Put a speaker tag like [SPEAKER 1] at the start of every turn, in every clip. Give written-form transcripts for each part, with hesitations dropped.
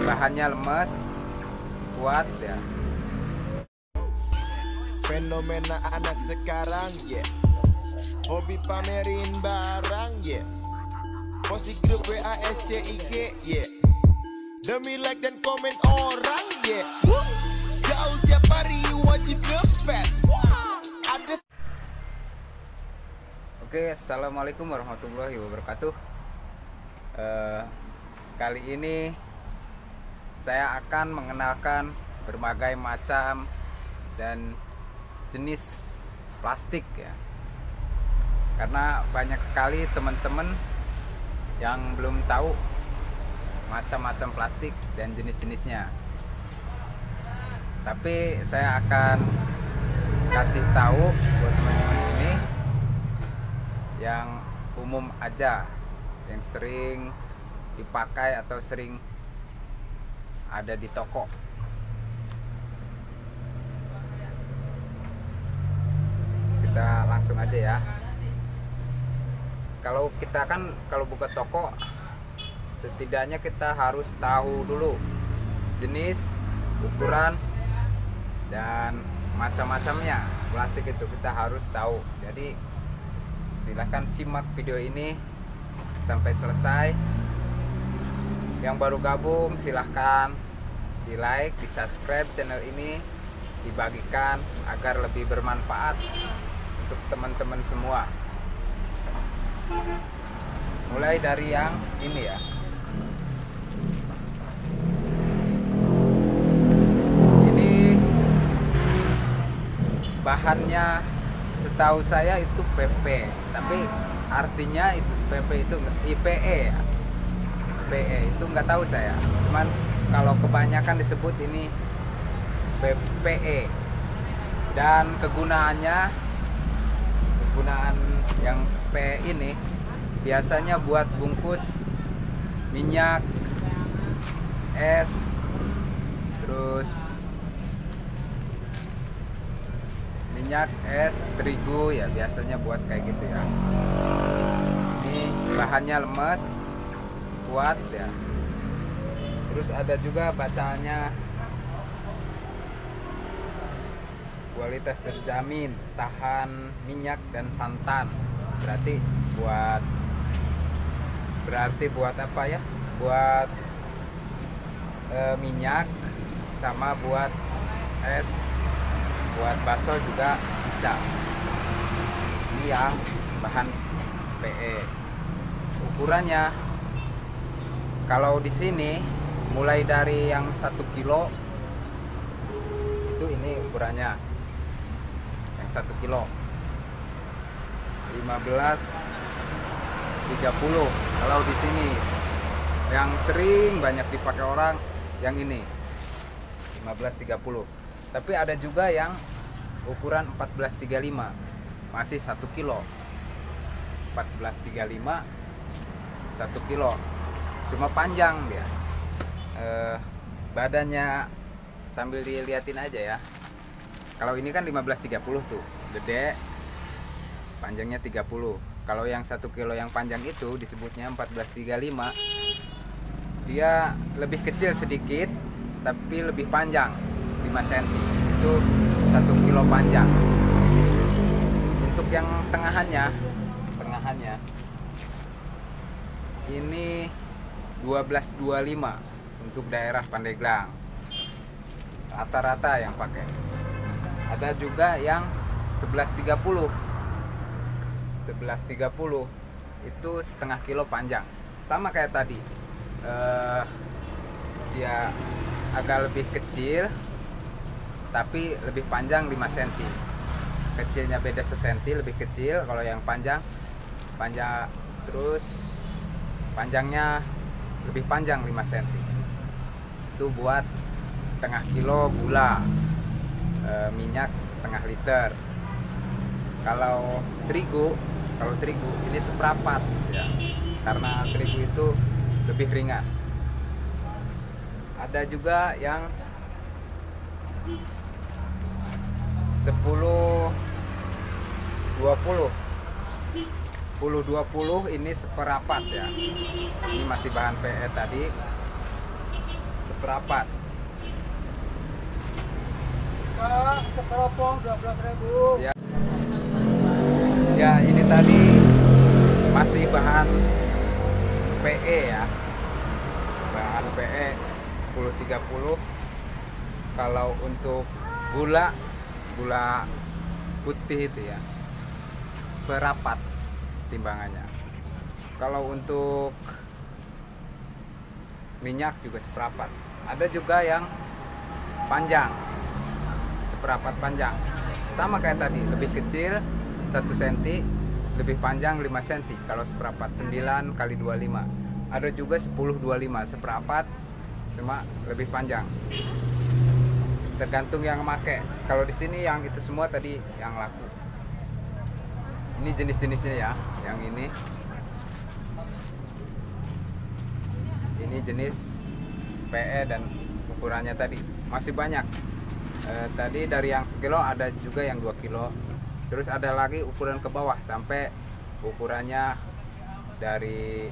[SPEAKER 1] bahannya lemes, kuat ya.
[SPEAKER 2] Fenomena anak sekarang ya, hobi pamerin barang ya, post grup WASCIG ya, demi like dan komen orang ya. Gaul tiap hari wajib ngefans. Ada.
[SPEAKER 1] Oke, assalamualaikum warahmatullahi wabarakatuh. Kali ini saya akan mengenalkan berbagai macam dan jenis plastik ya, karena banyak sekali teman-teman yang belum tahu macam-macam plastik dan jenis-jenisnya. Tapi saya akan kasih tahu buat teman-teman ini yang umum aja, yang sering dipakai atau sering ada di toko. Kita langsung aja ya. Kalau kita kan kalau buka toko, setidaknya kita harus tahu dulu jenis, ukuran, dan macam-macamnya plastik itu kita harus tahu. Jadi silahkan simak video ini sampai selesai. Yang baru gabung silahkan di like, di subscribe channel ini, dibagikan agar lebih bermanfaat untuk teman-teman semua. Mulai dari yang ini ya. Ini bahannya setahu saya itu PP, tapi artinya itu PP itu IPE ya. PE itu nggak tahu saya, cuman kalau kebanyakan disebut ini PE. Dan kegunaan yang PE ini biasanya buat bungkus minyak, es, terus minyak, es, terigu ya, biasanya buat kayak gitu ya. Ini bahannya lemes, kuat ya. Terus ada juga bacaannya kualitas terjamin, tahan minyak dan santan. Berarti buat apa ya? Buat minyak, sama buat es, buat bakso juga bisa. Ini ya bahan PE. Ukurannya kalau di sini mulai dari yang 1 kilo itu, ini ukurannya yang 1 kilo 15-30. Kalau di sini yang sering banyak dipakai orang yang ini 15-30. Tapi ada juga yang ukuran 14-35, masih 1 kilo. 14-35 1 kilo, cuma panjang dia. Badannya sambil diliatin aja ya. Kalau ini kan 15-30 tuh, gede, panjangnya 30. Kalau yang 1 kilo yang panjang itu disebutnya 14-35. Dia lebih kecil sedikit, tapi lebih panjang 5 cm. Itu 1 kilo panjang. Untuk yang tengahannya ini 12-25 untuk daerah Pandeglang, rata-rata yang pakai. Ada juga yang 11-30 itu setengah kilo panjang, sama kayak tadi. Dia agak lebih kecil tapi lebih panjang 5 cm. Kecilnya beda sesenti, lebih kecil. Kalau yang panjang terus panjangnya lebih panjang 5 cm. Itu buat setengah kilo gula, minyak setengah liter. Kalau terigu ini seperempat ya, karena terigu itu lebih ringan. Ada juga yang 10-20 ini seperempat ya. Ini masih bahan PE tadi, seperapat.
[SPEAKER 3] Kak, keseropong 12.000.
[SPEAKER 1] Siap. Ya, ini tadi masih bahan PE ya. Bahan PE 1030. Kalau untuk gula putih itu ya seperapat timbangannya. Kalau untuk minyak juga seperapat. Ada juga yang panjang, seperapat panjang, sama kayak tadi, lebih kecil 1 cm, lebih panjang 5 cm. Kalau seperapat 9 kali 25. Ada juga 10-25 seperapat, cuma lebih panjang. Tergantung yang make. Kalau di sini yang itu semua tadi yang laku. Ini jenis-jenisnya ya, yang ini jenis PE dan ukurannya tadi masih banyak. Tadi dari yang sekilo ada juga yang 2 kilo. Terus ada lagi ukuran ke bawah sampai ukurannya dari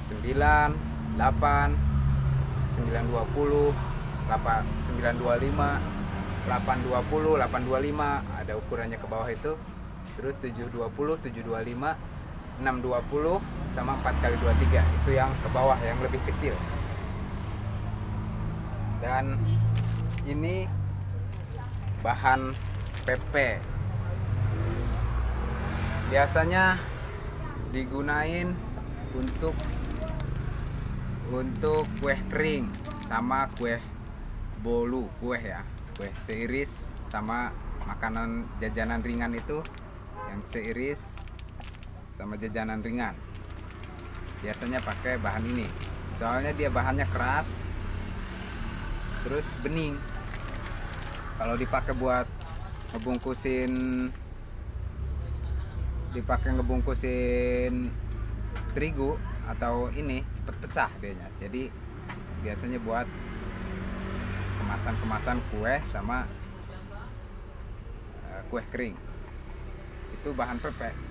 [SPEAKER 1] 9, 8, 920, 925, 820, 825, ada ukurannya ke bawah itu. Terus 720, 725, 620 sama 4 kali 23 itu yang ke bawah yang lebih kecil. Dan ini bahan PP. Biasanya digunain untuk kue kering sama kue bolu, kue ya, kue seiris sama makanan jajanan ringan itu yang seiris sama jajanan ringan. Biasanya pakai bahan ini. Soalnya dia bahannya keras, terus bening. Kalau dipakai buat ngebungkusin terigu atau ini cepet pecah dianya. Jadi biasanya buat kemasan kue sama kue kering. Itu bahan PP.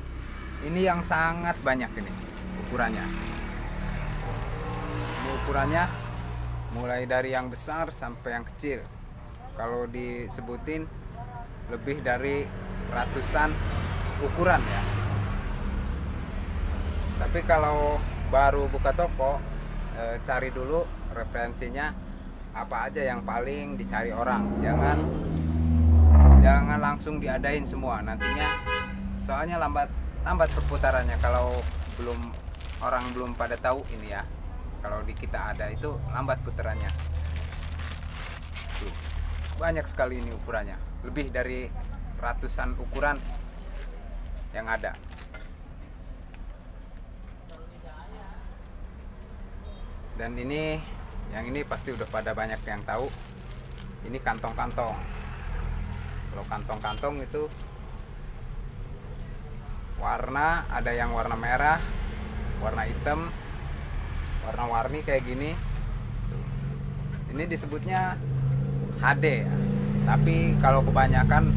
[SPEAKER 1] Ini yang sangat banyak ini ukurannya. Ini ukurannya mulai dari yang besar sampai yang kecil. Kalau disebutin lebih dari ratusan ukuran ya. Tapi kalau baru buka toko, cari dulu referensinya apa aja yang paling dicari orang. Jangan langsung diadain semua, nantinya soalnya lambat perputarannya kalau orang belum pada tahu ini ya. Kalau di kita ada itu lambat putarannya. Tuh, banyak sekali ini ukurannya, lebih dari ratusan ukuran yang ada. Dan yang ini pasti udah pada banyak yang tahu. Ini kantong-kantong. Kalau kantong-kantong itu warna, ada yang warna merah, warna hitam, warna-warni kayak gini. Ini disebutnya HD ya. Tapi kalau kebanyakan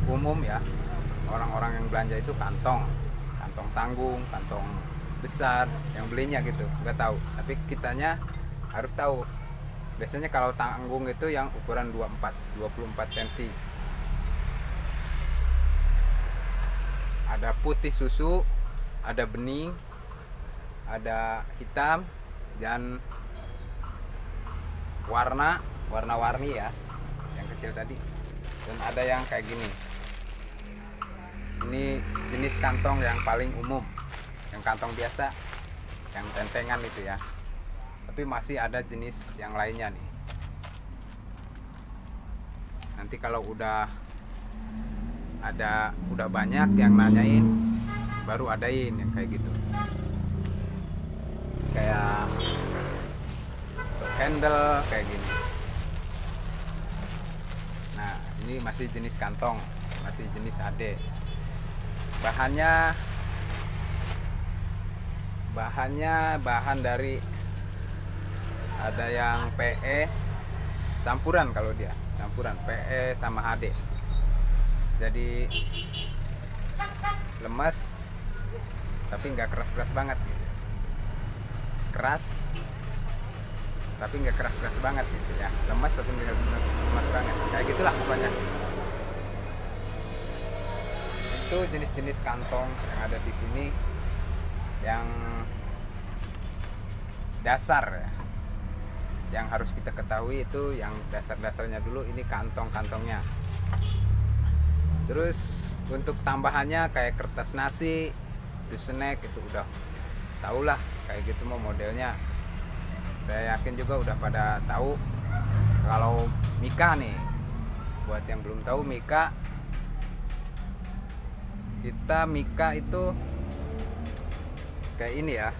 [SPEAKER 1] umum ya, orang-orang yang belanja itu kantong tanggung, kantong besar yang belinya gitu, nggak tahu. Tapi kitanya harus tahu. Biasanya kalau tanggung itu yang ukuran 24 cm. Ada putih susu, ada bening, ada hitam, dan warna-warni ya, yang kecil tadi. Dan ada yang kayak gini. Ini jenis kantong yang paling umum, yang kantong biasa, yang tentengan itu ya. Tapi masih ada jenis yang lainnya nih. Nanti kalau udah banyak yang nanyain, baru adain yang kayak gitu, kayak soft handle kayak gini. Nah, ini masih jenis kantong, masih jenis AD. Bahan dari, ada yang PE campuran, kalau dia campuran PE sama HD. Jadi lemes tapi nggak keras-keras banget gitu. Keras tapi nggak keras-keras banget gitu ya, lemas tapi nggak lemas banget, kayak gitulah pokoknya. Itu jenis-jenis kantong yang ada di sini yang dasar ya, yang harus kita ketahui itu yang dasar-dasarnya dulu. Ini kantong-kantongnya. Terus untuk tambahannya kayak kertas nasi, snack itu udah tau lah kayak gitu mau modelnya. Saya yakin juga udah pada tahu. Kalau Mika nih, buat yang belum tahu Mika, Mika itu kayak ini ya,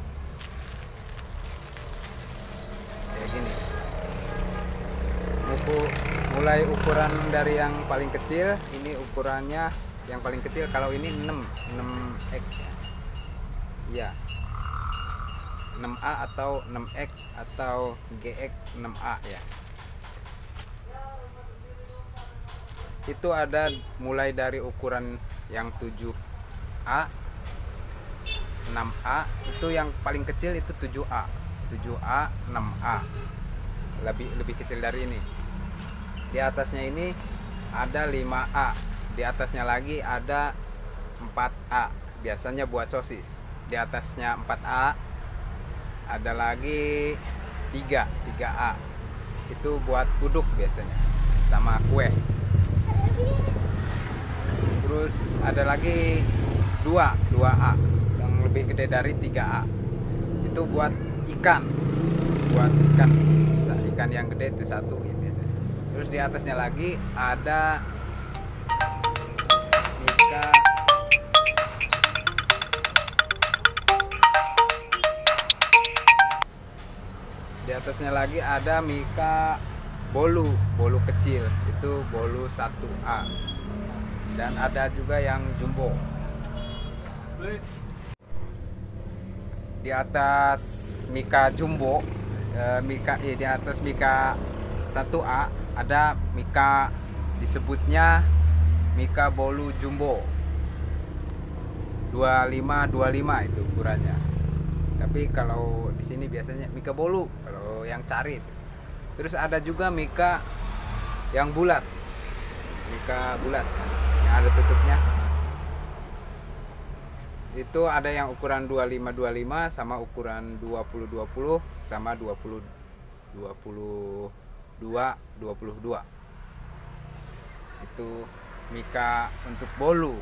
[SPEAKER 1] kayak gini. Mulai ukuran dari yang paling kecil, ini ukurannya yang paling kecil kalau ini 6X ya, 6A atau 6X atau GX 6A ya. Itu ada mulai dari ukuran yang 7A, 6A, itu yang paling kecil itu 7A, 6A. Lebih kecil dari ini. Di atasnya ini ada 5A, di atasnya lagi ada 4A, biasanya buat sosis. Di atasnya 4A ada lagi 3A, itu buat uduk biasanya sama kue. Terus ada lagi 2A yang lebih gede dari 3A, itu buat ikan yang gede itu 1 ya biasanya. Terus di atasnya lagi ada Mika bolu kecil, itu bolu 1A. Dan ada juga yang jumbo. Di atas Mika jumbo, di atas Mika 1A ada Mika, disebutnya Mika bolu jumbo 25 itu ukurannya. Tapi kalau di sini biasanya Mika bolu kalau yang cari. Terus ada juga Mika yang bulat, yang ada tutupnya. Itu ada yang ukuran 25 sama ukuran 20 sama 22. Itu Mika untuk bolu.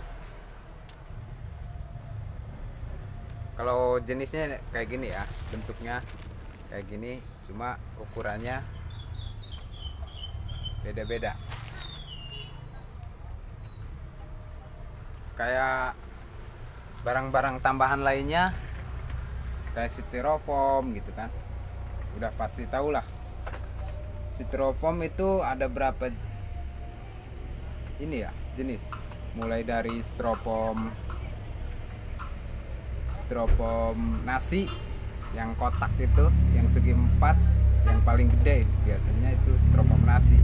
[SPEAKER 1] Kalau jenisnya kayak gini ya, bentuknya kayak gini, cuma ukurannya beda-beda. Kayak barang-barang tambahan lainnya kayak styrofoam gitu kan, udah pasti tahu lah. Styrofoam itu ada berapa ini ya jenis, mulai dari styrofoam nasi yang kotak itu, yang segi 4, yang paling gede itu biasanya itu styrofoam nasi.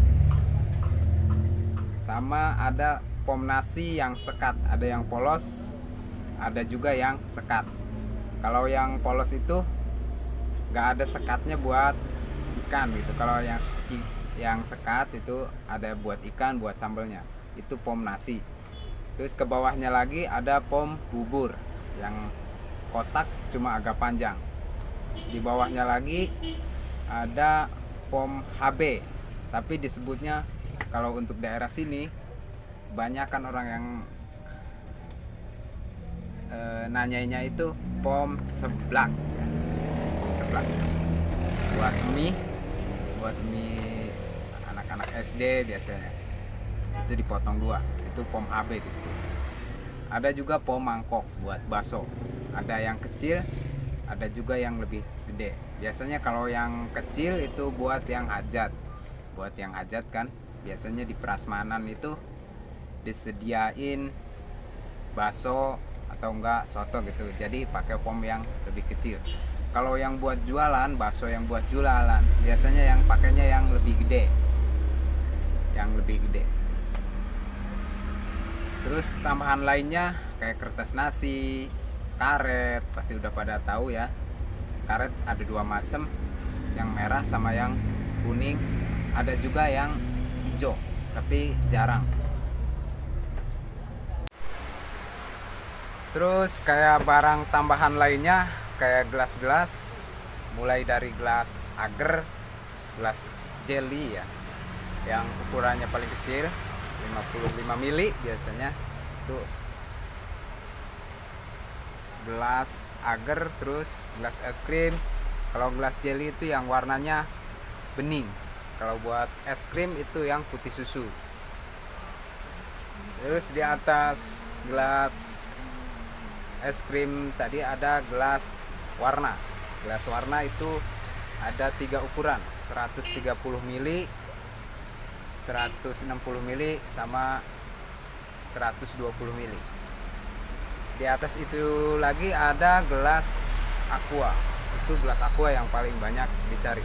[SPEAKER 1] Sama ada pom nasi yang sekat, ada yang polos, ada juga yang sekat. Kalau yang polos itu nggak ada sekatnya buat ikan gitu. Kalau yang sekat itu ada buat ikan, buat sambelnya. Itu pom nasi. Terus ke bawahnya lagi ada pom bubur yang kotak cuma agak panjang. Di bawahnya lagi ada pom HB, tapi disebutnya kalau untuk daerah sini banyak kan orang yang nanyainya itu pom seblak. Pom seblak buat mie anak-anak SD biasanya. Itu dipotong 2, itu pom HB disebut. Ada juga pom mangkok buat bakso. Ada yang kecil, ada juga yang lebih gede. Biasanya kalau yang kecil itu buat yang hajat. Buat yang hajat kan biasanya di prasmanan itu disediain bakso atau enggak soto gitu, jadi pakai pom yang lebih kecil. Kalau yang buat jualan, bakso yang buat jualan biasanya yang pakainya yang lebih gede. Terus tambahan lainnya kayak kertas nasi, karet, pasti udah pada tahu ya. Karet ada 2 macam, yang merah sama yang kuning, ada juga yang hijau tapi jarang. Terus kayak barang tambahan lainnya kayak gelas-gelas, mulai dari gelas agar, gelas jelly ya, yang ukurannya paling kecil 55 mili biasanya itu gelas agar. Terus gelas es krim, kalau gelas jelly itu yang warnanya bening, kalau buat es krim itu yang putih susu. Terus di atas gelas es krim tadi ada gelas warna. Gelas warna itu ada 3 ukuran, 130 mili, 160 mili sama 120 mili. Di atas itu lagi ada gelas aqua. Itu gelas aqua yang paling banyak dicari,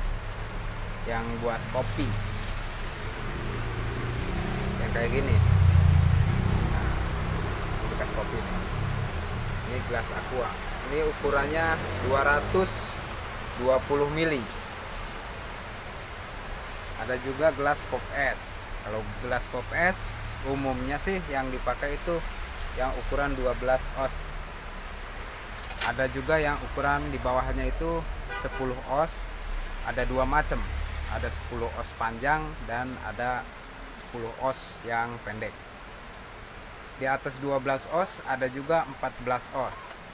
[SPEAKER 1] yang buat kopi, yang kayak gini. Nah, ini bekas kopi nih. Ini gelas aqua, ini ukurannya 220 mili. Ada juga gelas pop es. Kalau gelas pop es umumnya sih yang dipakai itu yang ukuran 12 oz. Ada juga yang ukuran di bawahnya itu 10 oz. Ada 2 macam, ada 10 oz panjang dan ada 10 oz yang pendek. Di atas 12 oz ada juga 14 oz.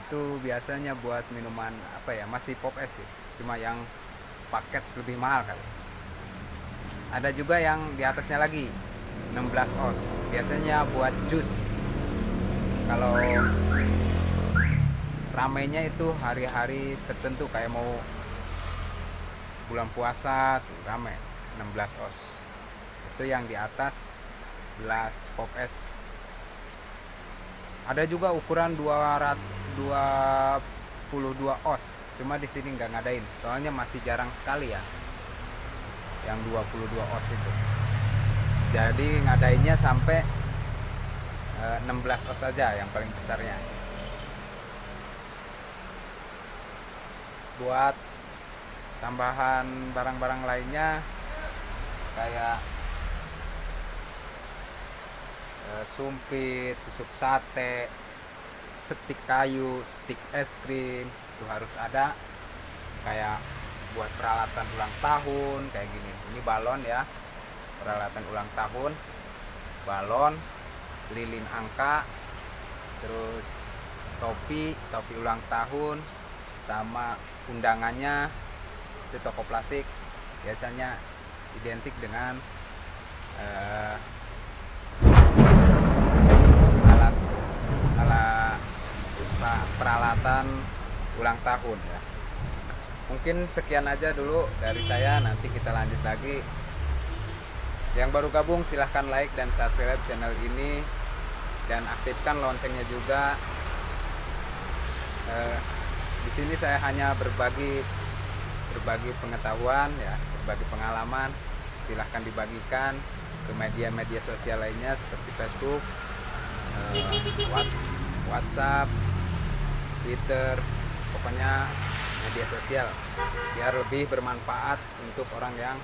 [SPEAKER 1] Itu biasanya buat minuman apa ya, masih pop es sih, cuma yang paket lebih mahal kali. Ada juga yang di atasnya lagi 16 oz, biasanya buat jus. Kalau ramainya itu hari-hari tertentu kayak mau bulan puasa tuh rame 16 oz. Itu yang di atas gelas pop es. Ada juga ukuran 22 oz, cuma di sini nggak ngadain, soalnya masih jarang sekali ya yang 22 oz itu. Jadi ngadainnya sampai 16 oz saja yang paling besarnya. Buat tambahan barang-barang lainnya kayak sumpit, tusuk sate, stik kayu, stik es krim itu harus ada. Kayak buat peralatan ulang tahun kayak gini. Ini balon ya, peralatan ulang tahun, balon, lilin angka, terus topi ulang tahun, sama undangannya di toko plastik biasanya identik dengan peralatan ulang tahun ya. Mungkin sekian aja dulu dari saya, nanti kita lanjut lagi. Yang baru gabung silahkan like dan subscribe channel ini dan aktifkan loncengnya juga. Di sini saya hanya berbagi pengetahuan ya, berbagi pengalaman. Silahkan dibagikan ke media-media sosial lainnya seperti Facebook, WhatsApp, Twitter, pokoknya media sosial biar lebih bermanfaat untuk orang yang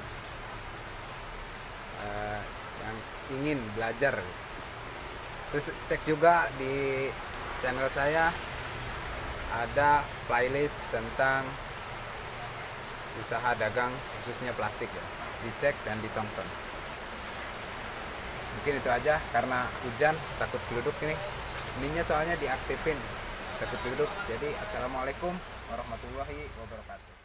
[SPEAKER 1] ingin belajar. Terus cek juga di channel saya ada playlist tentang usaha dagang khususnya plastik ya, dicek dan ditonton. Mungkin itu aja, karena hujan takut geluduk ininya soalnya diaktifin takut geluduk. Jadi assalamualaikum warahmatullahi wabarakatuh.